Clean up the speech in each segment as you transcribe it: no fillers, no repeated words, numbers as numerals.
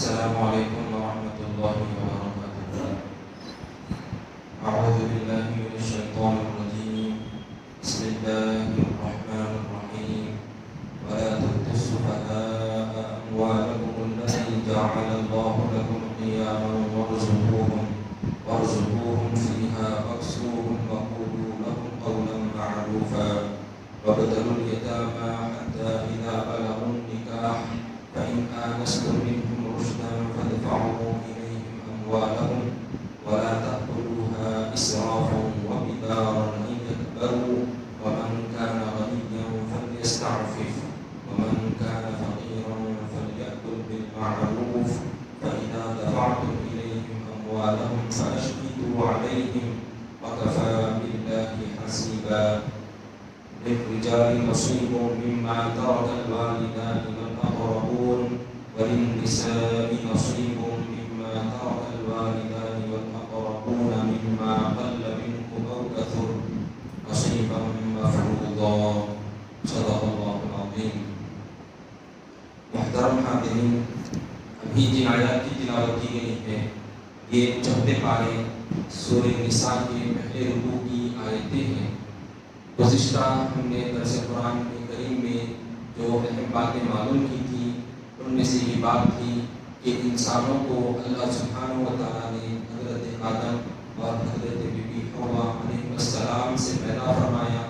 السلام علیکم ورحمۃ اللہ وبرکاتہ۔ اعوذ باللہ من الشیطان الرجیم، بسم اللہ الرحمن الرحیم۔ ولا تؤتوا السفهاء أموالكم التي جعل الله لكم قياما وارزقوهم فيها واكسوهم وقولوا لهم قولا معروفا وابتلوا اليتامى حتى إذا بلغوا النكاح فإن آنستم منهم رشدا فادفعوا إليهم أموالهم ولا تأكلوها إسرافا وبدارا أن يكبروا ومن كان غنيا فليستعفف ومن كان فقيرا فليأكل بالمعروف فإذا دفعتم إليهم أموالهم فأشهدوا عليهم وكفى بالله حسيبا للرجال نصيب مما ترك الوالدان والأقربون وللنساء نصيب مما ترك الوالدان والأقربون مما قل منه أو كثر نصيبا مفروضا صدق الله العظيم۔ محترم حاضرین، ابھی جن آیات کی تلاوت کی گئی ہے یہ چوتھے پارے سورہ نساء کے پہلے رکوع کی آیتیں ہیں۔ گزشتہ ہم نے درس قرآن کریم میں جو اہم باتیں معلوم کی تھی ان میں سے یہ بات تھی کہ انسانوں کو اللہ سبحانہ و تعالیٰ نے حضرت آدم اور حضرت بی بی حوا علیہ السلام سے پیدا فرمایا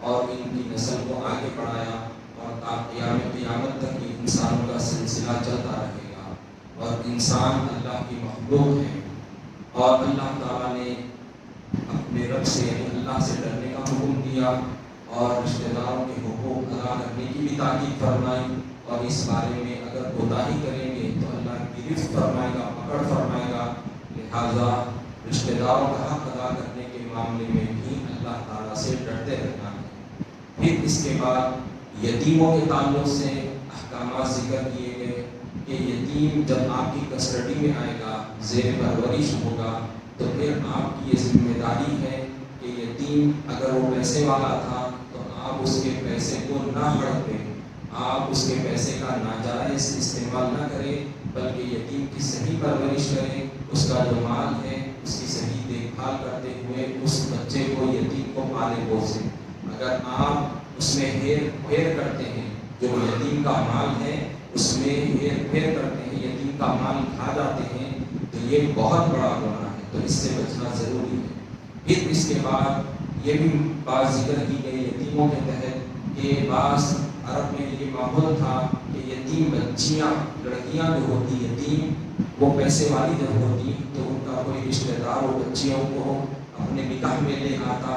اور ان کی نسل کو آگے بڑھایا اور تا قیامت تک یہ انسانوں کا سلسلہ چلتا رہے گا۔ اور انسان اللہ کی مخلوق ہے اور اللہ تعالیٰ نے اپنے رب سے یعنی اللہ سے ڈرنے کا حکم دیا اور رشتہ داروں کے حقوق ادا کرنے کی بھی تاکید فرمائی، اور اس بارے میں اگر کوتاہی کریں گے تو اللہ گرفت فرمائے گا، پکڑ فرمائے گا۔ لہذا رشتہ داروں کا حق ادا کرنے کے معاملے میں بھی اللہ تعالیٰ سے ڈرتے رہنا ہے۔ پھر اس کے بعد یتیموں کے تعلق سے احکامات ذکر کیے گئے کہ یتیم جب آپ کی کسٹڈی میں آئے گا، زیر پرورش ہوگا، تو پھر آپ کی یہ ذمہ داری ہے کہ یتیم اگر وہ پیسے والا تھا تو آپ اس کے پیسے کو نہ ہڑپیں، آپ اس کے پیسے کا ناجائز استعمال نہ کریں، بلکہ یتیم کی صحیح پرورش کریں، اس کا جو مال ہے اس کی صحیح دیکھ بھال کرتے ہوئے اس بچے کو یتیم کو پالے پوسیں۔ اگر آپ اس میں ہیر پھیر کرتے ہیں، جو یتیم کا مال ہے اس میں ہیر پھیر کرتے ہیں، یتیم کا مال کھا جاتے ہیں، تو یہ بہت بڑا گناہ ہے، تو اس سے بچنا ضروری ہے۔ پھر اس کے بعد یہ بھی بات ذکر کی گئی یتیموں کے تحت کہ بعض عرب میں یہ ماحول تھا کہ یتیم بچیاں، لڑکیاں جو ہوتی یتیم، وہ پیسے والی جب ہوتی تو ان کا کوئی رشتہ دار وہ بچیوں کو اپنے نکاح میں لے آتا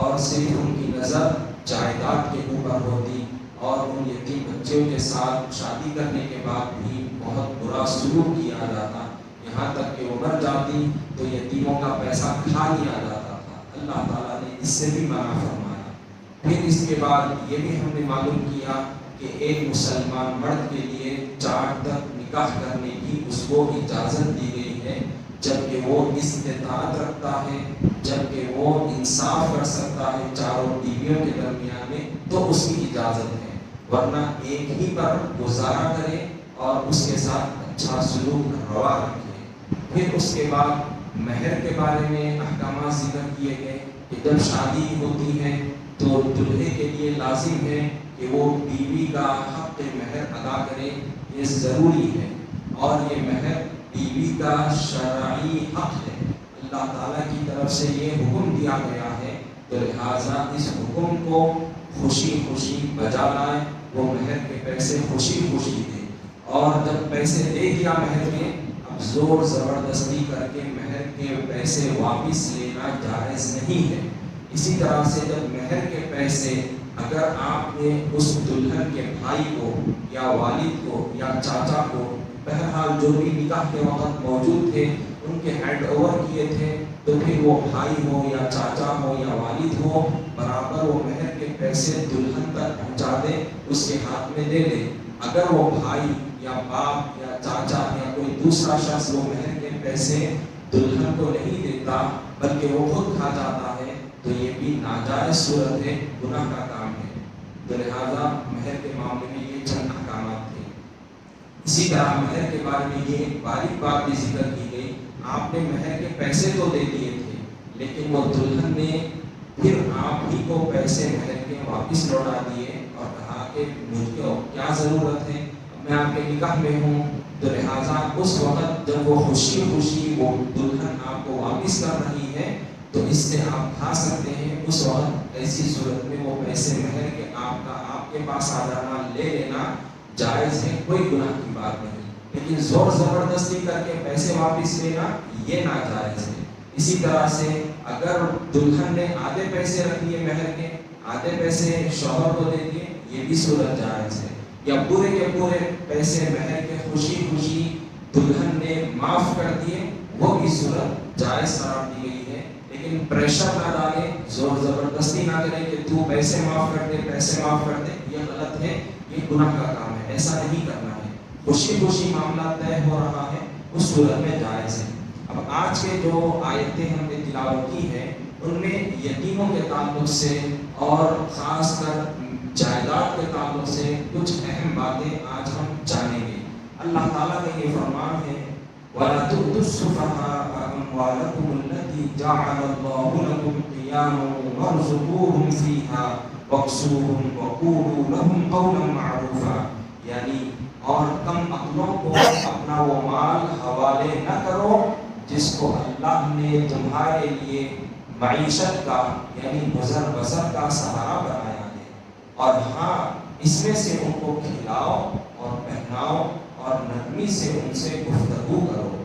اور صرف ان کی نظر جائیداد کے اوپر ہوتی، اور ان یتیم بچوں کے ساتھ شادی کرنے کے بعد بھی بہت برا سلوک کیا جاتا، یہاں تک کہ وہ مر جاتی تو یتیموں کا پیسہ کھا لیا جاتا تھا۔ اللہ تعالیٰ نے اس سے بھی منع فرمایا۔ پھر اس کے بعد یہ بھی ہم نے معلوم کیا کہ ایک مسلمان مرد کے لیے 4 تک نکاح کرنے کی اس کو اجازت دی گئی ہے، جبکہ وہ استطاعت رکھتا ہے، جبکہ وہ انصاف کر سکتا ہے چاروں بیویوں کے درمیان میں، تو اس کی اجازت ہے، ورنہ ایک ہی پر گزارا کرے اور اس کے ساتھ اچھا سلوک روا رکھے۔ پھر اس کے بعد مہر کے بارے میں احکامات ذکر کیے گئے کہ جب شادی ہوتی ہے تو دلہے کے لیے لازم ہے کہ وہ بیوی کا حق مہر ادا کرے، یہ ضروری ہے، اور یہ مہر بیوی کا شرعی حق ہے، اللہ تعالیٰ کی طرف سے یہ حکم دیا گیا ہے، تو لہٰذا اس حکم کو خوشی خوشی بجا لائے، وہ مہر کے پیسے خوشی خوشی دے، اور جب پیسے دے دیا مہر کے، اب زور زبردستی کر کے مہر کے پیسے واپس لینا جائز نہیں ہے۔ اسی طرح سے جب مہر کے پیسے اگر آپ نے اس دلہن کے بھائی کو یا والد کو یا چاچا کو، بہرحال جو بھی نکاح کے وقت موجود تھے، ان کے ہینڈ اوور کیے تھے، تو پھر وہ بھائی ہو یا چاچا ہو یا والد ہو، برابر وہ مہر کے پیسے دلہن تک پہنچا دے، اس کے ہاتھ میں دے دے۔ اگر وہ بھائی یا باپ یا چاچا یا کوئی دوسرا شخص وہ مہر کے پیسے دلہن کو نہیں دیتا بلکہ وہ خود کھا جاتا ہے، تو یہ بھی ناجائز صورت ہے، گناہ کا کام ہے۔ تو لہذا مہر کے معاملے میں یہ چند احکامات تھے۔ اسی طرح مہر کے بارے میں یہ ایک باریک بات بھی ذکر کی گئی، آپ نے مہر کے پیسے تو دے دیے تھے لیکن وہ دلہن نے پھر آپ ہی کو پیسے مہر کے واپس لوٹا دیے اور کہا کہ مجھ کو کیا ضرورت ہے، میں آپ کے نکاح میں ہوں، تو لہٰذا اس وقت جب وہ خوشی خوشی وہ دلہن آپ کو واپس کر رہی ہے تو اس سے آپ کھا سکتے ہیں، اس وقت ایسی صورت میں وہ پیسے مہر کے آپ کے پاس آ جانا، لے لینا جائز ہے، کوئی گناہ کی بات نہیں، لیکن زور زبردستی کر کے پیسے واپس لینا یہ ناجائز ہے۔ اسی طرح سے اگر دلہن نے آدھے پیسے رکھ لیے مہر کے، آدھے پیسے شوہر کو دے دیے، یہ بھی صورت جائز ہے، یا پورے کے پورے پیسے مہر کے خوشی خوشی دلہن نے معاف کر دیے، وہ بھی صورت جائز قرار دی گئی ہے، لیکن پریشر نہ ڈالے، زور زبردستی نہ کرے کہ تو پیسے معاف کر دے، پیسے معاف کر دے، یہ غلط ہے، یہ گناہ کا کام ہے، ایسا نہیں کرنا ہے۔ خوشی خوشی معاملہ طے ہو رہا ہے، اس صورت میں جائز ہے۔ اب آج کے جو آیتیں ہم نے تلاوت کی ہیں ان میں یتیموں کے تعلق سے اور خاص کر جائیداد کے تعلق سے کچھ اہم باتیں آج ہم جانیں گے۔ اللہ تعالیٰ کا یہ فرمان ہے وَلَا تُؤْتُوا السُّفَهَاءَ أَمْوَالَكُمُ الَّتِي جَعَلَ اللَّهُ لَكُمْ قِيَامًا وَارْزُقُوهُمْ فِيهَا وَاقْسُوهُمْ وَقُولُوا لَهُمْ قَوْلًا مَّعْرُوفًا، یعنی اور کم عقلوں کو اپنا وہ مال حوالے نہ کرو جس کو اللہ نے تمہارے لیے معیشت کا یعنی گزر بسر کا سہارا بنایا ہے، اور ہاں اس میں سے ان کو کھلاؤ اور پہناؤ اور نرمی سے ان سے گفتگو کرو۔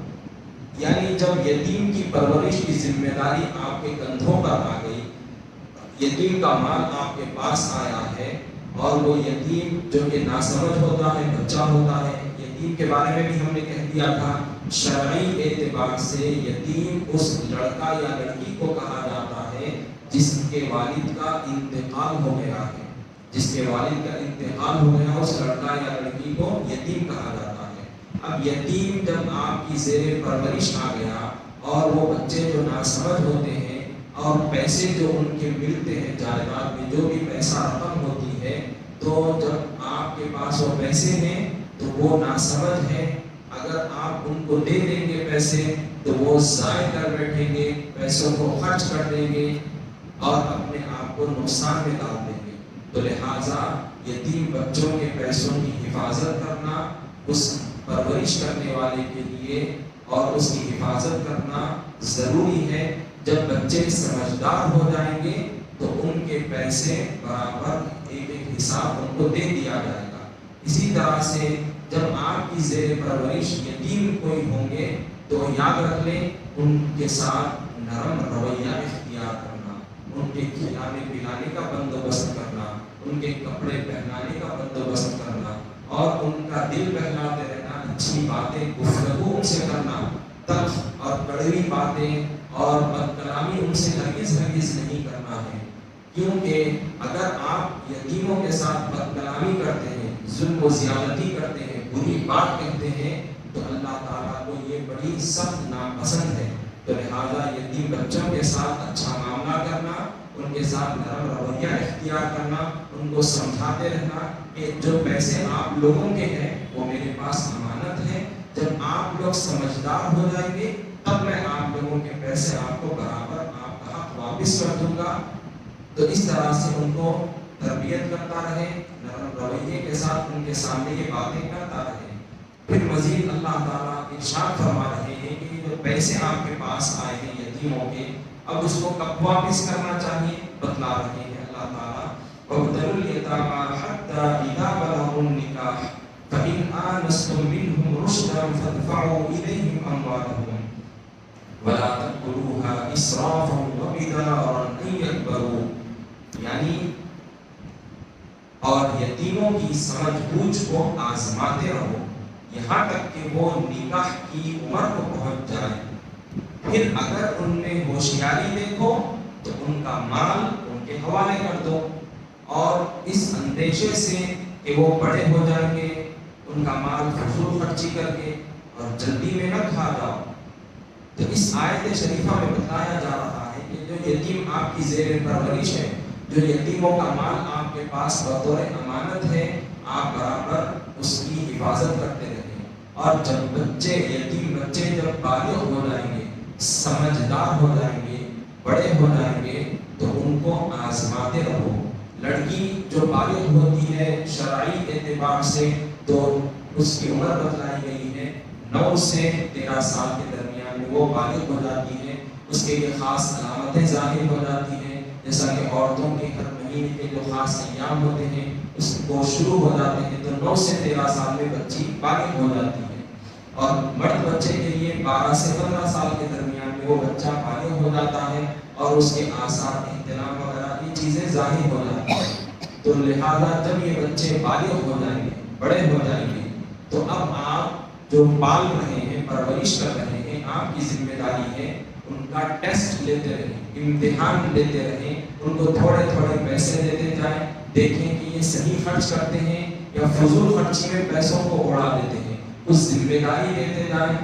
یعنی جب یتیم کی پرورش کی ذمہ داری آپ کے کندھوں پر آ گئی، یتیم کا مال آپ کے پاس آیا ہے، اور وہ یتیم جو کہ ناسمجھ ہوتا ہے، بچہ ہوتا ہے، یتیم کے بارے میں بھی ہم نے کہہ دیا تھا شرعی اعتبار سے یتیم اس لڑکا یا لڑکی کو کہا جاتا ہے جس کے والد کا انتقال ہو گیا ہے، جس کے والد کا انتقال ہو گیا اس لڑکا یا لڑکی کو یتیم کہا جاتا ہے۔ اب یتیم جب آپ کی زیر پرورش آ گیا اور وہ بچے جو ناسمجھ ہوتے ہیں اور پیسے جو ان کے ملتے ہیں، جائیداد میں جو بھی پیسہ رقم ہوتی ہے، تو جب آپ کے پاس وہ پیسے ہیں تو وہ ناسمجھ ہے، اگر آپ ان کو دے دیں گے پیسے تو وہ ضائع کر بیٹھیں گے، پیسوں کو خرچ کر دیں گے اور اپنے آپ کو نقصان میں ڈال دیں گے۔ تو لہٰذا یتیم بچوں کے پیسوں کی حفاظت کرنا اس پرورش کرنے والے کے لیے اور اس کی حفاظت کرنا ضروری ہے۔ جب بچے سمجھدار ہو جائیں گے تو ان کے پیسے برابر ایک ایک حساب ان کو دے دیا جائے گا۔ اسی طرح سے جب آپ کی زیر پرورش یتیم کوئی ہوں گے تو یاد رکھ لیں ان کے ساتھ نرم رویہ اختیار کرنا، ان کے کھلانے پلانے کا بندوبست کرنا، ان کے کپڑے پہنانے کا بندوبست کرنا اور ان کا دل بہلاتے رہنا، اچھی باتیں گفتگو ان سے کرنا، تلخ اور کڑوی باتیں اور بد کلامی ان سے ہرگز نہیں کرنا ہے، کیونکہ اگر آپ یتیموں کے ساتھ بد کلامی کرتے ہیں، ظلم و زیادتی کرتے ہیں، بری بات کہتے ہیں تو اللہ تعالیٰ کو یہ بڑی سخت ناپسند ہے۔ تو لہٰذا یتیم بچوں کے ساتھ اچھا معاملہ کرنا، ان کے ساتھ نرم رویہ اختیار کرنا، ان کو سمجھاتے رہنا کہ جو پیسے آپ لوگوں کے ہیں وہ میرے پاس امانت ہے، جب آپ لوگ سمجھدار ہو جائیں گے تب میں آپ لوگوں کے پیسے آپ کو برابر آپ کا حق واپس کر دوں گا۔ تو اس طرح سے ان کو تربیت کرتا رہے، نرم رویے کے ساتھ ان کے سامنے یہ باتیں کرتا رہے۔ پھر مزید اللہ تعالیٰ ارشاد فرما رہے ہیں کہ جو پیسے آپ کے پاس آئے ہیں یتیموں کے، اب اس کو کب واپس کرنا چاہیے بتلا رہے ہیں اللہ تعالیٰ وَابْتَلُوا الْيَتَامَىٰ حَتَّىٰ إِذَا بَلَغُوا النِّكَاحَ فَإِنْ آنَسْتُم مِّنْهُمْ رُشْدًا فَادْفَعُوا إِلَيْهِمْ أَمْوَالَهُمْ وَلَا تَأْكُلُوهَا إِسْرَافًا وَبِدَارًا أَن يَكْبَرُوا، یعنی اور یتیموں کی سمجھ بوجھ کو آزماتے رہو یہاں تک کہ وہ نکاح کی عمر کو پہنچ جائے، پھر اگر ان میں ہوشیاری دیکھو تو ان کا مال ان کے حوالے کر دو، اور اس اندیشے سے کہ وہ بڑے ہو جائیں گے ان کا مال فضول خرچی کر کے اور جلدی میں نہ کھا جاؤ۔ تو اس آیت شریفہ میں بتایا جا رہا ہے کہ جو یتیم آپ کی زیر پرورش ہے، جو یتیموں کا مال آپ کے پاس بطور امانت ہے، آپ برابر اس کی حفاظت کرتے رہیں، اور جب یتیم بچے جب بالغ ہو جائیں گے، سمجھدار ہو جائیں گے، بڑے ہو جائیں گے، تو ان کو آزماتے رہو۔ لڑکی جو بالغ ہوتی ہے شرعی اعتبار سے تو اس کی عمر بتلائی گئی ہے 9 سے 13 سال کے درمیان میں وہ بالغ ہو جاتی ہے۔ اس کے لیے خاص علامتیں ظاہر ہو جاتی ہیں، جیسا کہ عورتوں کے ہر مہینے کے جو خاص ایام ہوتے ہیں اس کو شروع ہو جاتے ہیں، تو 9 سے 13 سال میں بچی بالغ ہو جاتی ہے۔ اور مرد بچے کے لیے 12 سے 15 سال کے درمیان میں وہ بچہ بالغ ہو جاتا ہے، اور اس کے آثار احتلام وغیرہ کی چیزیں ظاہر ہو جاتی ہیں۔ تو لہذا جب یہ بچے بالغ ہو جائیں گے، بڑے ہو جائیں گے، تو اب آپ جو پال رہے ہیں، پرورش کر رہے ہیں، آپ کی ذمہ داری ہے ان کا ٹیسٹ لیتے رہیں، امتحان لیتے رہیں، ان کو تھوڑے تھوڑے پیسے دیتے جائیں، دیکھیں کہ یہ صحیح خرچ کرتے ہیں یا فضول خرچی میں پیسوں کو اڑا دیتے ہیں، اس ذمہ داری دیتے جائیں۔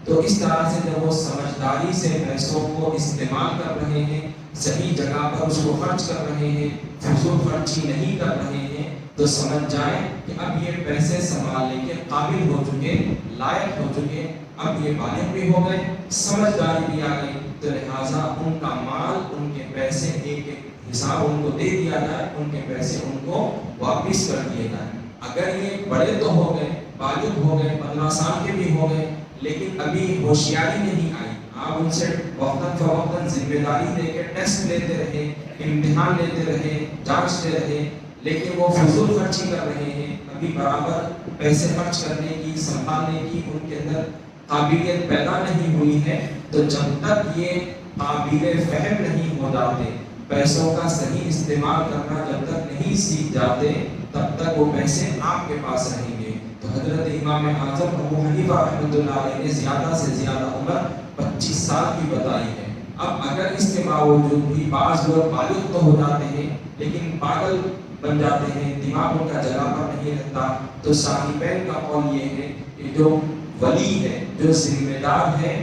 تو اس طرح سے جب وہ سمجھداری سے پیسوں کو استعمال کر رہے ہیں، صحیح جگہ پر اس کو خرچ کر رہے ہیں، فضول خرچی نہیں کر رہے ہیں، تو سمجھ جائیں کہ اب یہ پیسے سنبھالنے کے قابل ہو چکے، لائق ہو چکے، اب یہ بالغ بھی ہو گئے، سمجھداری بھی آ گئی، تو لہٰذا ان کا مال، ان کے پیسے ایک ایک حساب ان کو دے دیا جائے، ان کے پیسے ان کو واپس کر دیے جائیں۔ اگر یہ بڑے تو ہو گئے، بالغ ہو گئے، 15 سال کے بھی ہو گئے، لیکن ابھی ہوشیاری نہیں آئی، آپ ان سے وقتاً فوقتاً ذمہ داری دے کے ٹیسٹ لیتے رہے، امتحان لیتے رہے، جانچتے رہے، لیکن وہ فضول خرچی کر رہے ہیں، ابھی برابر پیسے خرچ کرنے کی، سنبھالنے کی ان کے اندر قابلیت پیدا نہیں ہوئی ہے، تو جب تک یہ قابل فہم نہیں ہو جاتے، پیسوں کا صحیح استعمال کرنا جب تک نہیں سیکھ جاتے، تب تک وہ پیسے آپ کے پاس رہیں گے۔ تو حضرت امام اعظم ابو حنیفہ رحمۃ اللہ علیہ نے زیادہ سے زیادہ عمر 25 سال کی بتائی ہے۔ اب اگر اس کے باوجود بھی بعض لوگ بالغ تو ہو جاتے ہیں لیکن پاگل بن جاتے ہیں، دماغ ان کا جگہ پر نہیں رہتا، تو صاحبین کا قول یہ ہے کہ جو ولی ہے، جو ذمہ دار ہے،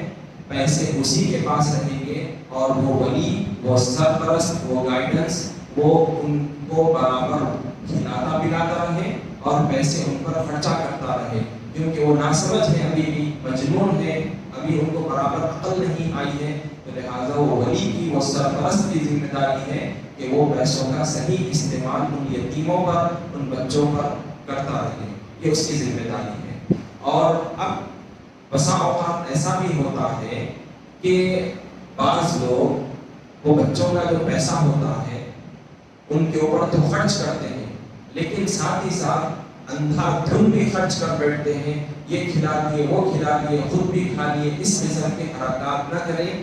پیسے اسی کے پاس رہیں گے، اور وہ ولی، وہ سرپرست، وہ گائیڈنس، وہ ان کو برابر کھلاتا پلاتا رہے اور پیسے ان پر خرچہ کرتا رہے، کیونکہ وہ ناسمجھ ہے، ابھی بھی مجنون ہے، ابھی ان کو برابر عقل نہیں آئی ہے، تو لہٰذا وہ ولی کی، وہ سرپرست کی ذمہ داری ہے کہ وہ پیسوں کا صحیح استعمال ان یتیموں پر، ان بچوں پر کرتا رہے، یہ اس کی ذمہ داری ہے۔ اور اب بسا اوقات ایسا بھی ہوتا ہے کہ بعض لوگ وہ بچوں کا جو پیسہ ہوتا ہے ان کے اوپر تو خرچ کرتے ہیں، لیکن ساتھ ہی ساتھ اندھا دھن بھی خرچ کر بیٹھتے ہیں، یہ کھلا دیے، وہ کھلا دیے، خود بھی کھا لیے، اس قسم کے حرکات نہ کریں،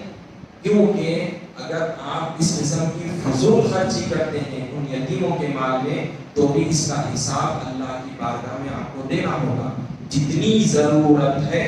کیونکہ اگر آپ اس قسم کی فضول خرچی کرتے ہیں ان یتیموں کے مال میں، تو بھی اس کا حساب اللہ کی بارگاہ میں آپ کو دینا ہوگا۔ جتنی ضرورت ہے،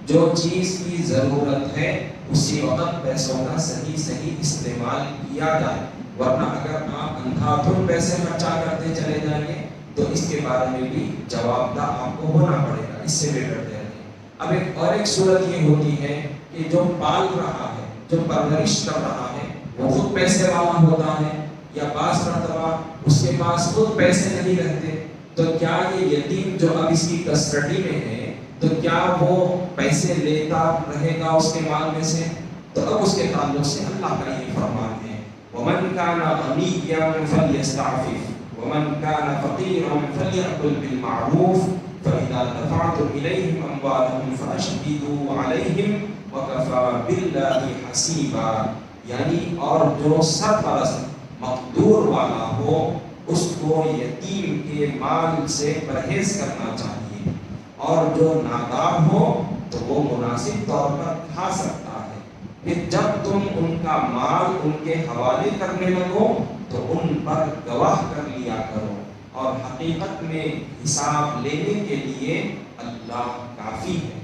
جو چیز کی ضرورت ہے، اسی وقت پیسوں کا صحیح استعمال کیا جائے، ورنہ اگر آپ اندھا دھن پیسے خرچہ کرتے چلے جائیں گے تو اس کے بارے میں بھی جواب دہ آپ کو ہونا پڑے گا، اس سے بھی ڈرتے رہیں۔ اب ایک صورت یہ ہوتی ہے کہ جو پال رہا ہے، جو پرورش کر رہا ہے، وہ خود پیسے والا ہوتا ہے، یا بعض مرتبہ اس کے پاس خود پیسے نہیں رہتے، تو کیا یہ یتیم جو اب اس کی کسٹڈی میں ہے، تو کیا وہ پیسے لیتا رہے گا اس کے مال میں سے؟ تو اب اس کے تعلق سے اللہ کا یہ فرمان ہے، وَمَنْ كَانَ غَنِيًّا فَلْيَسْتَعْفِفْ وَمَنْ كَانَ فَقِيرًا فَلْيَأْكُلْ بِالْمَعْرُوفِ فَإِذَا دَفَعْتُمْ إِلَيْهِمْ أَمْوَالَهُمْ فَأَشْهِدُوا عَلَيْهِمْ وَكَفَى بِاللَّهِ حَسِيبًا، یعنی اور جو سرپرست مقدور والا ہو، اس کو یتیم کے مال سے پرہیز کرنا چاہیے، اور جو نادار ہو تو وہ مناسب طور پر کھا سکتا ہے۔ پھر جب تم ان کا مال ان کے حوالے کرنے لگو تو ان پر گواہ کر لیا کرو، اور حقیقت میں حساب لینے کے لیے اللہ کافی ہے۔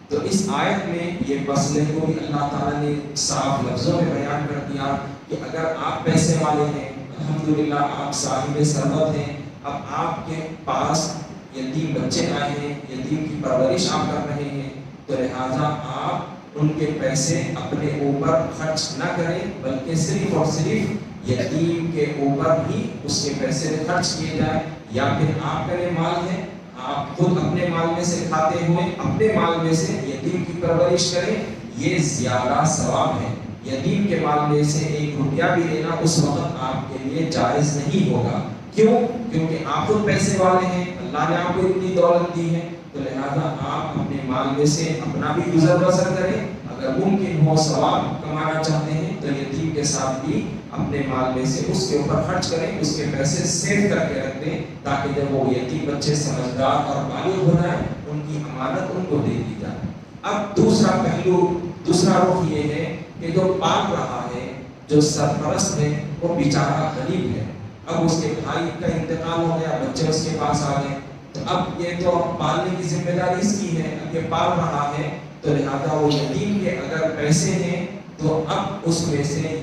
تو اس آیت میں یہ مسئلے کو بھی اللہ تعالیٰ نے صاف لفظوں میں بیان کر دیا کہ اگر آپ پیسے والے ہیں، الحمدللہ آپ صاحب ثروت ہیں، اب آپ کے پاس یتیم بچے آئے ہیں، یتیم کی پرورش آپ کر رہے ہیں، تو لہٰذا آپ ان کے پیسے اپنے اوپر خرچ نہ کریں، بلکہ صرف اور صرف یتیم کے اوپر ہی اس کے پیسے خرچ کیے جائیں، یا پھر آپ کا مال ہے، آپ خود اپنے مال میں سے کھاتے ہوئے اپنے مال میں سے یتیم کی پرورش کریں، یہ زیادہ ثواب ہے۔ یتیم کے مال میں سے 1 روپیہ بھی لینا اس وقت آپ کے لیے جائز نہیں ہوگا۔ کیوں؟ کیونکہ آپ خود پیسے والے ہیں، اللہ نے آپ کو اتنی دولت دی ہے، تو لہذا آپ اپنے مال میں سے اپنا بھی گزر بسر کریں۔ اگر ممکن ہو ثواب کمانا چاہتے ہیں تو یتیم کے ساتھ بھی اپنے مال میں سے اس کے اوپر خرچ کریں، اس کے پیسے سیو کر کے رکھ دیں، تاکہ جب وہ یتیم بچے سمجھدار اور بالغ ہو جائیں ان کی امانت ان کو دے دی جائے۔ اب دوسرا پہلو، دوسرا رخ یہ ہے کہ جو پال رہا ہے، جو سرپرست ہے، وہ بیچارہ غریب ہے۔ اب اس کے بھائی کا انتقال ہو گیا، بچے اس کے پاس آ گئے، تو اب یہ تو پالنے کی ذمہ داری اس کی ہے، اب یہ پال رہا ہے، تو لہذا وہ یتیم کے اگر پیسے ہیں تو اب اس میں سے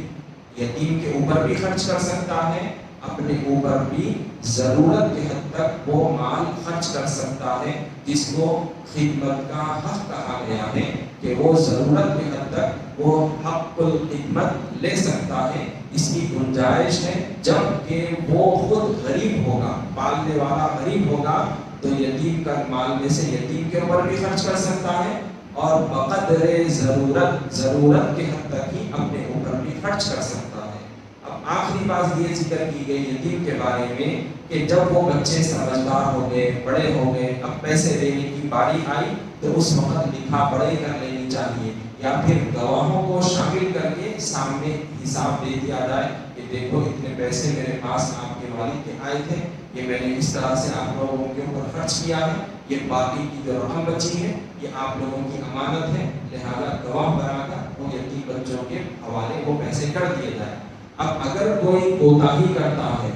یتیم کے اوپر بھی خرچ کر سکتا ہے، اپنے اوپر بھی ضرورت کے حد تک وہ مال خرچ کر سکتا ہے، جس کو خدمت کا حق کہا گیا ہے کہ وہ ضرورت کے حد تک وہ حق الخدمت لے سکتا ہے۔ اس کی گنجائش ہے جب کہ وہ خود غریب ہوگا، پالنے والا غریب ہوگا تو یتیم کا مال میں سے یتیم کے اوپر بھی خرچ کر سکتا ہے، اور بقدر ضرورت کے حد تک ہی اپنے اوپر بھی خرچ کر سکتا ہے۔ اب آخری بات یہ ذکر کی گئی یتیم کے بارے میں کہ جب وہ بچے سمجھدار ہو گئے، بڑے ہو گئے، اب پیسے دینے کی باری آئی تو اس وقت لکھا پڑھی کر لینی چاہیے، یا پھر گواہوں کو شامل کر کے سامنے حساب دے دیا جائے کہ دیکھو اتنے پیسے میرے پاس آپ کے والد کے آئے تھے، یہ میں نے اس طرح سے آپ لوگوں کے اوپر خرچ کیا ہے، یہ باقی کی جو رقم بچی ہے یہ آپ لوگوں کی امانت ہے، لہذا گواہ بنا کر وہ یتیم بچوں کے حوالے وہ پیسے کر دیے جائے۔ اب اگر کوئی کوتاہی کرتا ہے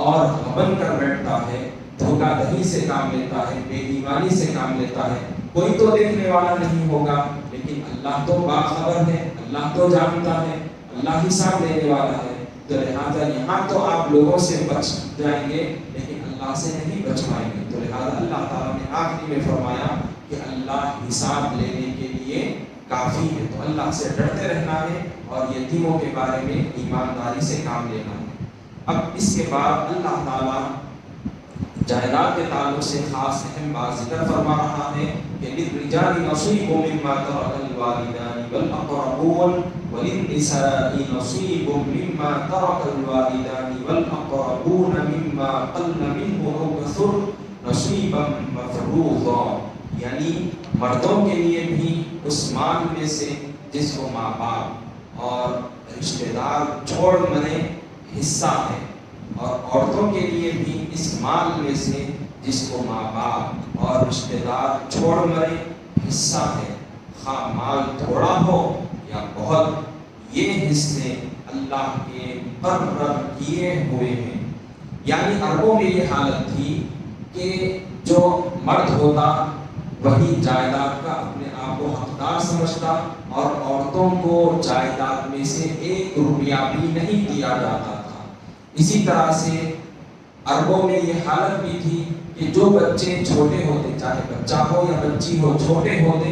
اور غبن کر بیٹھتا ہے، دھوکہ دہی سے کام لیتا ہے، بے ایمانی سے کام لیتا ہے، کوئی تو دیکھنے والا نہیں ہوگا، لیکن اللہ تو باخبر ہے، اللہ تو جانتا ہے، اللہ حساب لینے والا ہے، تو لہذا یہاں تو آپ لوگوں سے بچ جائیں گے لیکن اللہ سے نہیں بچ پائیں گے۔ تو لہذا اللہ تعالیٰ نے آخری میں فرمایا کہ اللہ حساب لینے کے لیے کافی ہے، تو اللہ سے ڈرتے رہنا ہے اور یتیموں کے بارے میں ایمانداری سے کام لینا ہے۔ اب اس کے بعد اللہ تعالیٰ جائیداد کے تعلق سے خاص اہم بات ذکر فرما رہا ہے کہ للرجال نصیب مما ترک الوالدان والاقربون وللنساء نصیب مما ترک الوالدان والاقربون مما قل منه او کثر نصیبا مفروضا، یعنی مردوں کے لیے بھی اس مال میں سے جس کو ماں باپ اور رشتہ دار چھوڑ مرے حصہ ہے، اور عورتوں کے لیے بھی اس مال میں سے جس کو ماں باپ اور رشتہ دار چھوڑ مرے حصہ ہے، خواہ مال تھوڑا ہو یا بہت، یہ حصے اللہ کے مقرر کیے ہوئے ہیں۔ یعنی عربوں میں یہ حالت تھی کہ جو مرد ہوتا وہی جائیداد کا اپنے آپ کو حقدار سمجھتا، اور عورتوں کو جائیداد میں سے 1 روپیہ بھی نہیں دیا جاتا تھا۔ اسی طرح سے عربوں میں یہ حالت بھی تھی کہ جو بچے چھوٹے ہوتے، چاہے بچہ ہو یا بچی ہو، چھوٹے ہوتے،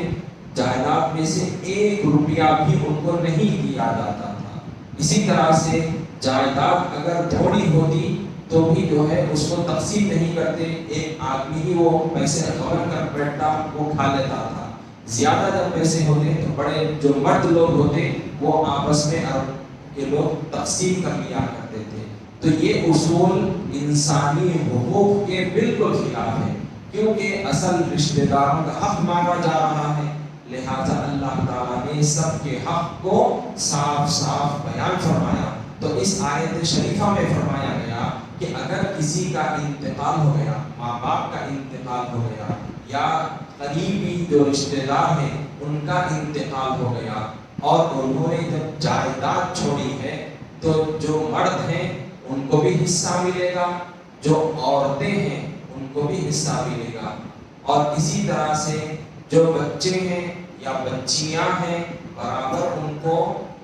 جائیداد میں سے 1 روپیہ بھی ان کو نہیں دیا جاتا تھا۔ اسی طرح سے جائیداد اگر تھوڑی ہوتی تو بھی جو ہے اس کو تقسیم نہیں کرتے، ایک آدمی ہی وہ پیسے غور کر بیٹھتا، وہ کھا لیتا تھا۔ زیادہ جب پیسے ہوتے تو بڑے جو مرد لوگ ہوتے وہ آپس میں عرب کے لوگ تقسیم کر لیا کرتے تھے۔ تو یہ اصول انسانی حقوق کے بالکل خلاف ہے، کیونکہ اصل رشتہ داروں کا حق مانگا جا رہا ہے، لہذا اللہ تعالیٰ نے سب کے حق کو صاف صاف بیان فرمایا۔ تو اس آیت شریفہ میں فرمایا گیا کہ اگر کسی کا انتقال ہو گیا، ماں باپ کا انتقال ہو گیا، یا قریبی جو رشتہ دار ہیں ان کا انتقال ہو گیا، اور انہوں نے جب جائیداد چھوڑی ہے تو جو مرد ہیں ان کو بھی حصہ ملے گا، جو عورتیں ہیں ان کو بھی حصہ ملے گا، اور اسی طرح سے جو بچے ہیں یا بچیاں ہیں برابر ان کو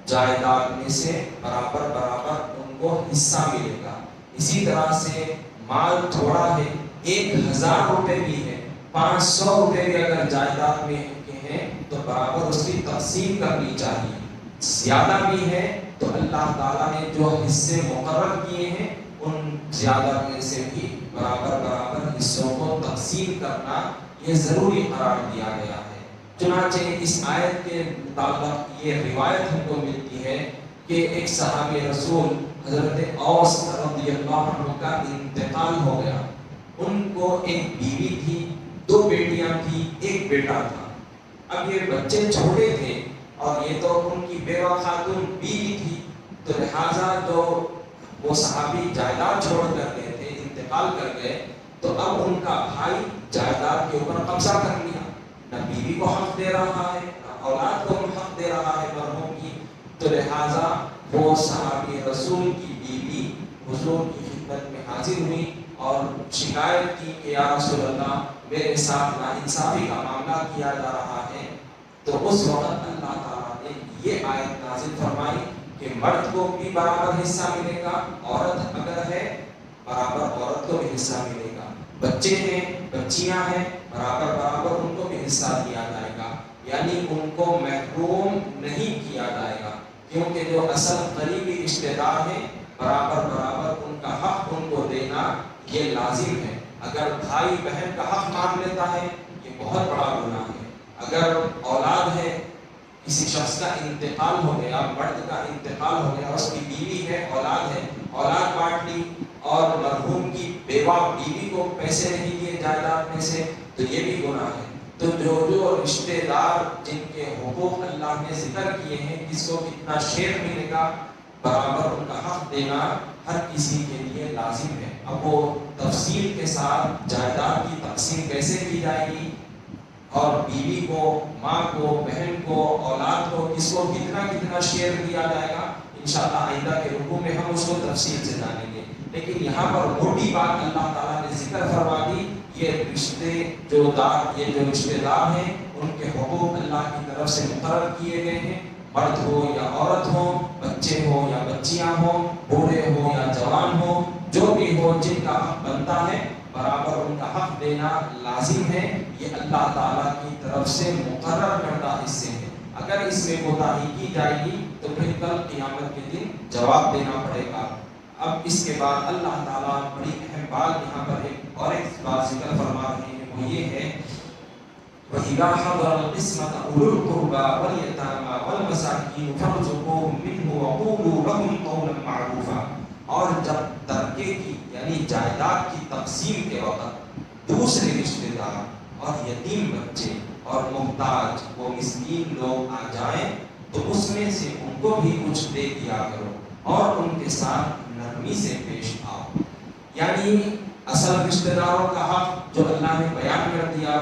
جائیداد میں سے برابر ان کو حصہ ملے گا۔ اسی طرح سے مال تھوڑا ہے، 1000 روپے بھی ہے، 500 روپے بھی اگر جائیداد میں ہیں تو برابر اس کی تقسیم کرنی چاہیے۔ زیادہ بھی ہے تو اللہ تعالیٰ نے جو حصے مقرر کیے ہیں ان زیادہ میں سے بھی برابر برابر حصوں کو تقسیم کرنا یہ ضروری قرار دیا گیا ہے۔ چنانچہ اس آیت کے مطابق یہ روایت ہم کو ملتی ہے کہ ایک صحابی رسول حضرت اوس رضی اللہ عنہ کا انتقال ہو گیا۔ ان کو ایک بیوی تھی، 2 بیٹیاں تھیں، 1 بیٹا تھا۔ اب یہ بچے چھوٹے تھے اور یہ تو ان کی بیوہ خاتون بیوی تھی، تو لہٰذا جو وہ صحابی جائیداد چھوڑ کر گئے تھے، انتقال کر گئے، تو اب ان کا بھائی جائیداد کے اوپر قبضہ کر لیا، نہ بیوی کو حق دے رہا ہے نہ اولاد کو حق دے رہا ہے مرحوم کی۔ تو لہٰذا وہ صحابی رسول کی بیوی حضور کی خدمت میں حاضر ہوئی اور شکایت کی کہ یا رسول اللہ میرے ساتھ ناانصافی کا معاملہ کیا جا رہا ہے۔ تو اس وقت اللہ تعالیٰ نے یہ آیت نازل فرمائی کہ مرد کو بھی برابر حصہ ملے گا، عورت اگر ہے برابر عورت کو بھی حصہ ملے گا، بچے ہیں بچیاں ہیں برابر برابر ان کو بھی حصہ دیا جائے گا، یعنی ان کو محروم نہیں کیا جائے گا، کیونکہ جو اصل قریبی رشتہ دار ہیں برابر برابر ان کا حق ان کو دینا یہ لازم ہے۔ اگر بھائی بہن کا حق مان لیتا ہے یہ بہت بڑا گناہ ہے۔ اگر اولاد ہے، کسی شخص کا انتقال ہو گیا، مرد کا انتقال ہو گیا، اس کی بیوی ہے، اولاد بانٹ لی اور مرحوم کی بیوہ بیوی کو پیسے نہیں دیے جائیداد میں سے، تو یہ بھی گناہ ہے۔ تو جو رشتہ دار جن کے حقوق اللہ نے ذکر کیے ہیں، کس کو کتنا شیئر ملے گا، برابر ان کا حق دینا ہر کسی کے لیے لازم ہے۔ اب وہ تفصیل کے ساتھ جائیداد کی تقسیم کیسے کی جائے گی اور بیوی کو، ماں کو، بہن کو، اولاد کو کس کو کتنا کتنا شیئر دیا جائے گا، انشاءاللہ آئندہ کے رکوع میں ہم اس کو تفصیل سے جانیں گے۔ لیکن یہاں پر موٹی بات اللہ تعالیٰ نے ذکر فرما دی، یہ رشتے دار ہیں ان کے حقوق اللہ کی طرف سے مقرر کیے گئے ہیں، مرد ہو یا عورت ہو، بچے ہو یا بچیاں ہوں، بوڑھے ہو یا جوان ہو، جو بھی ہو، جن کا حق بنتا ہے برابر ان کا حق دینا لازم ہے۔ یہ اللہ تعالیٰ کی طرف سے مقرر کردہ حصے ہیں۔ اگر اس میں کوتاہی کی جائے گی تو پھر کل قیامت کے دن جواب دینا پڑے گا۔ اب اس کے بعد اللہ تعالیٰ بڑی اہم بات یہاں پر ایک بات ذکر فرما رہے ہیں، وہ یہ ہے وَإِذَا حَضَرَ الْقِسْمَةَ أُولُو الْقُرْبَى وَالْيَتَامَى وَالْمَسَاكِينُ فَارْزُقُوهُم مِّنْهُ وَقُولُوا لَهُمْ قَوْلًا مَّعْرُوفًا۔ اور جب ترکے کی یعنی جائیداد کی تقسیم کے وقت دوسرے رشتہ دار اور یتیم بچے اور محتاج وہ مسکین لوگ آ جائیں تو اس میں سے ان کو بھی کچھ دے دیا کرو اور ان کے ساتھ نرمی سے پیش آؤ۔ یعنی اصل رشتہ داروں کا حق جو اللہ نے بیان کر دیا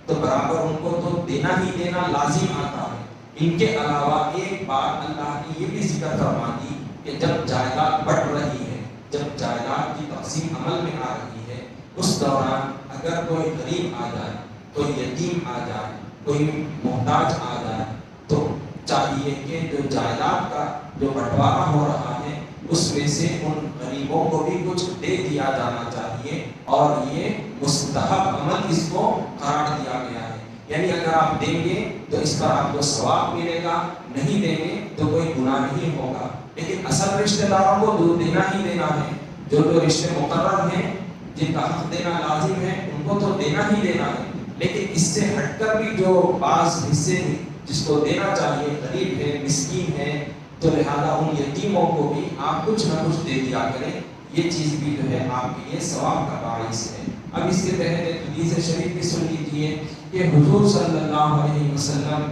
تو برابر ان کو تو دینا ہی دینا لازم آتا ہے۔ ان کے علاوہ ایک بات اللہ نے یہ بھی ذکر فرما دی کہ جب جائیداد بڑھ رہی ہے، جب جائیداد کی تقسیم عمل میں آ رہی ہے، اس دوران اگر کوئی غریب آ جائے، کوئی یتیم آ جائے، کوئی محتاج آ جائے، تو چاہیے کہ جو جائیداد کا جو بٹوارا ہو رہا ہے اس میں سے ان غریبوں کو بھی کچھ دے دیا جانا چاہیے، اور یہ مستحب عمل اس کو قرار دیا گیا ہے۔ یعنی اگر آپ دیں گے تو اس پر آپ کو ثواب ملے گا، نہیں دیں گے تو کوئی گناہ نہیں ہوگا۔ لیکن اصل رشتہ داروں کو دینا ہی دینا ہے، جو رشتے مقرر ہیں جن کا حق دینا لازم ہے ان کو تو دینا ہی دینا ہے۔ لیکن اس سے ہٹ کر بھی جو بعض حصے جس کو دینا چاہیے، غریب ہے، مسکین ہے، تو لہذا ان یتیموں کو بھی آپ کچھ نہ کچھ دے دیا کریں، یہ چیز بھی جو ہے آپ کے لیے ثواب کا باعث ہے۔ اب اس کے تحت ایک حدیث شریف بھی سن لیجیے کہ حضور صلی اللہ علیہ وسلم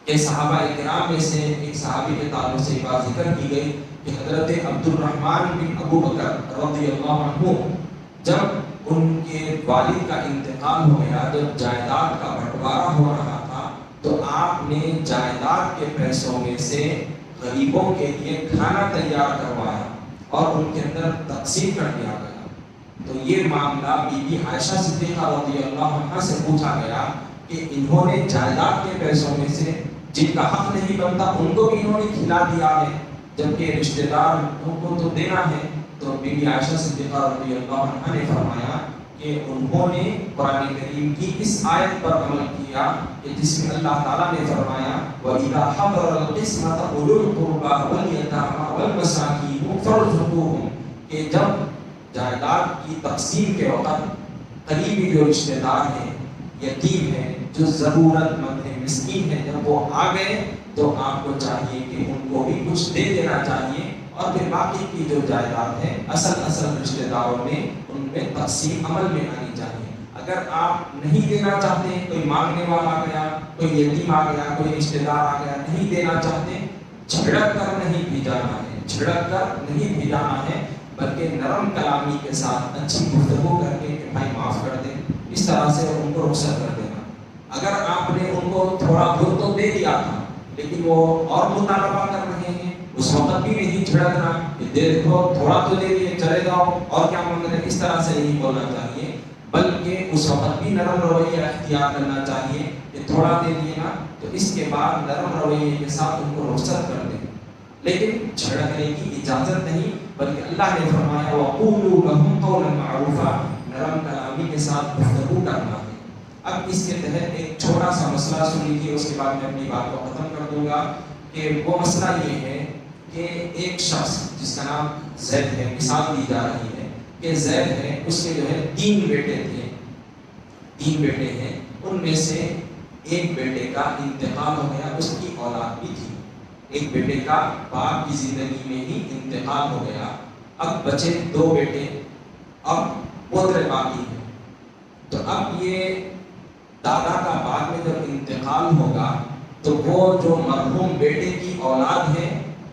کے صحابہ اکرام میں سے ایک صحابی کے تعلق سے ایک بات ذکر کی گئی کہ حضرت عبد الرحمن بن ابو بکر رضی اللہ عنہ جب ان کے والد کا انتقال ہو گیا، جب جائیداد کا بٹوارا ہو رہا تھا، تو آپ نے جائیداد کے پیسوں میں سے غریبوں کے لیے کھانا تیار کروایا اور ان کے اندر تقسیم کر دیا گیا۔ تو یہ معاملہ بی بی عائشہ صدیقہ رضی اللہ عنہا سے پوچھا گیا کہ انہوں نے جائیداد کے پیسوں میں سے جن کا حق نہیں بنتا ان کو بھی انہوں نے کھلا دیا ہے، جبکہ رشتہ دار ان کو تو دینا ہے۔ تو بی بی عائشہ صدیقہ رضی اللہ عنہا نے فرمایا کہ انہوں نے قرآن کریم کی اس آیت پر عمل کیا کہ جس میں اللہ تعالیٰ نے فرمایا وَإِذَا حَضَرَ الْقِسْمَةَ أُولُو الْقُرْبَى وَالْيَتَامَى وَالْمَسَاكِينُ فَارْزُقُوهُم، کہ جب جائیداد کی تقسیم کے وقت قریبی جو رشتہ دار ہیں، یتیم ہیں، جو ضرورت مند ہیں، مسکین ہیں، جب وہ آ گئے تو آپ کو چاہیے کہ ان کو بھی کچھ دے دینا چاہیے، اور پھر باقی کی جو جائیداد ہے اصل رشتہ داروں میں ان میں تقسیم عمل میں آنی چاہیے۔ اگر آپ نہیں دینا چاہتے، کوئی مانگنے والا آ گیا، کوئی یتیم آ گیا، کوئی رشتہ دار آ گیا، نہیں دینا چاہتے، جھڑک کر نہیں بھی جانا ہے، جھڑک کر نہیں بھی جانا ہے، بلکہ نرم کلامی کے ساتھ اچھی گفتگو کر کے کہ بھائی معاف کر دیں، اس طرح سے ان کو رخصت کر دینا۔ اگر آپ نے ان کو تھوڑا بہت تو دے دیا تھا لیکن وہ اور مطالبہ کر رہے ہیں، اس وقت بھی نہیں جھڑکنا کہ دیکھو تھوڑا تو دے دیے چلے جاؤ اور کیا مانگ رہے ہیں، اس طرح سے نہیں بولنا چاہیے، بلکہ اس وقت بھی نرم رویہ اختیار کرنا چاہیے کہ تھوڑا دے دیے نا تو اس کے بعد نرم رویے کے ساتھ ان کو رخصت کر دیں، لیکن جھڑکنے کی اجازت نہیں، بلکہ اللہ نے فرمایا وَقُولُوا لَهُمْ قَوْلًا مَعْرُوفًا، نرم کلامی کے ساتھ گفتگو کرنا ہے۔ اب اس کے تحت ایک چھوٹا سا مسئلہ سن لیجیے، اس کے بعد میں اپنی بات کو ختم کر دوں گا، کہ وہ مسئلہ یہ ہے کہ ایک شخص جس کا نام زید ہے، مثال دی جا رہی ہے کہ زید ہے، اس کے جو ہے 3 بیٹے تھے، 3 بیٹے ہیں، ان میں سے ایک بیٹے کا انتقال ہو گیا، اس کی اولاد بھی تھی، ایک بیٹے کا باپ کی زندگی میں ہی انتقال ہو گیا، اب بچے 2 بیٹے، اب پوترے باقی ہیں، تو اب یہ دادا کا بعد میں جب انتقال ہوگا تو وہ جو مرحوم بیٹے کی اولاد ہے،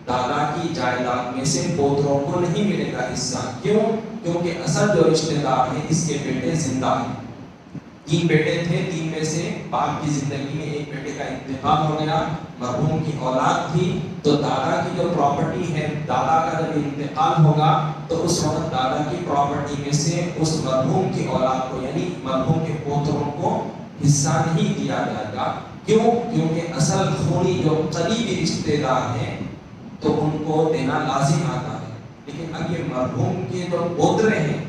دادا کی جائیداد میں سے پوتروں کو نہیں ملے گا حصہ، کیوں؟ کیونکہ اصل جو رشتہ دار ہیں اس کے بیٹے زندہ ہیں، 3 بیٹے تھے، 3 میں سے باپ کی زندگی میں ایک بیٹے کا انتقال ہو گیا، مرحوم کی اولاد تھی، تو دادا کی جو پراپرٹی ہے، دادا کا جب انتقال ہوگا تو اس وقت دادا کی پراپرٹی میں سے اس مرحوم کی اولاد کو یعنی مرحوم کے پوتروں کو حصہ نہیں دیا جائے گا، کیوں؟ کیونکہ اصل خونی جو قریبی رشتہ دار ہیں تو ان کو دینا لازم آتا ہے، لیکن اب یہ مرحوم کے جو پوترے ہیں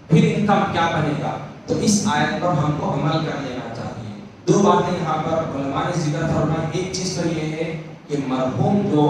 پھر ان کا کیا بنے گا؟ تو اس آیت پر ہم کو عمل کر لینا چاہیے۔ 2 باتیں یہاں پر علماء نے ذکر فرمائی، ایک چیز تو یہ ہے کہ مرحوم جو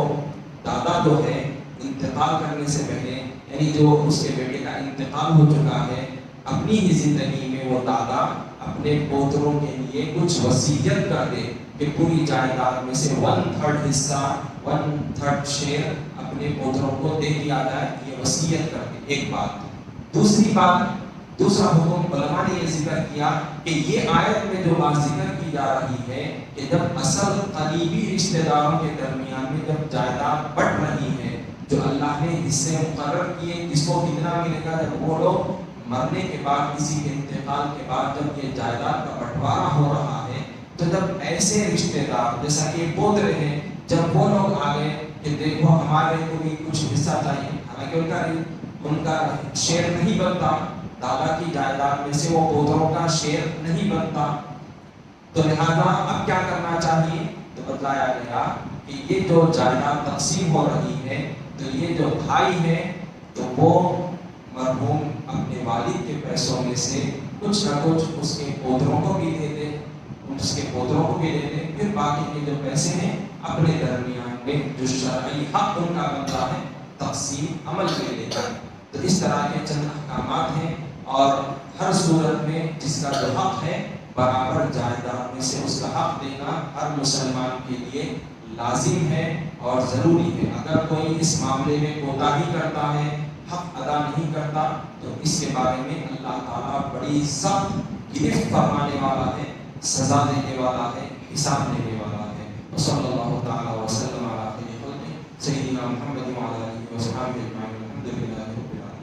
دادا جو ہے انتقال کرنے سے پہلے، یعنی جو اس کے بیٹے کا انتقال ہو چکا ہے، اپنی ہی زندگی میں وہ دادا اپنے پوتروں کے لیے کچھ وصیت کر دے کہ پوری جائیداد میں سے 1/3 حصہ، 1/3 شیئر اپنے پوتروں کو دے دیا جائے، یہ وصیت کر دے، ایک بات۔ دوسری بات، دوسرا حکم علماء نے یہ ذکر کیا کہ یہ آیت میں جو بات ذکر کی جا رہی ہے کہ جب اصل قریبی رشتہ داروں کے درمیان میں جب جائیداد بٹ رہی ہے، جو اللہ نے حصے مقرر کیے کس کو کتنا ملے گا، جب وہ لوگ مرنے کے بعد، کسی کے انتقال کے بعد جب یہ جائیداد کا بٹوارا ہو رہا ہے، تو جب ایسے رشتہ دار جیسا کہ پوترے ہیں، جب وہ لوگ آ گئے کہ دیکھو ہمارے کو بھی کچھ حصہ چاہیے، حالانکہ ان کا شیئر نہیں بنتا، دادا کی جائیداد میں سے وہ پوتروں کا شیئر نہیں بنتا، تو لہذا اب کیا کرنا چاہیے؟ تو بتلایا گیا کہ یہ جو جائیداد تقسیم ہو رہی ہے تو یہ جو بھائی ہے تو وہ مرحوم اپنے والد کے پیسوں میں سے کچھ نہ کچھ اس کے پوتروں کو بھی دے دے، اس کے پوتروں کو بھی دے دے، پھر باقی کے جو پیسے ہیں اپنے درمیان میں جو شرعی حق ان کا بنتا ہے تقسیم عمل میں لے جائے۔ تو اس طرح کے چند احکامات ہیں، اور ہر صورت میں جس کا جو حق ہے برابر جائیداد میں سے اس کا حق دینا ہر مسلمان کے لیے لازم ہے اور ضروری ہے۔ اگر کوئی اس معاملے میں کوتاہی کرتا ہے، حق ادا نہیں کرتا، تو اس کے بارے میں اللہ تعالیٰ بڑی سخت گرفت فرمانے والا ہے، سزا دینے والا ہے، حساب لینے والا ہے۔ صلی اللہ تعالیٰ وسلم علی خیر خلقہ سیدنا محمد وعلی آلہ وصحبہ اجمعین، الحمد للہ رب العالمین۔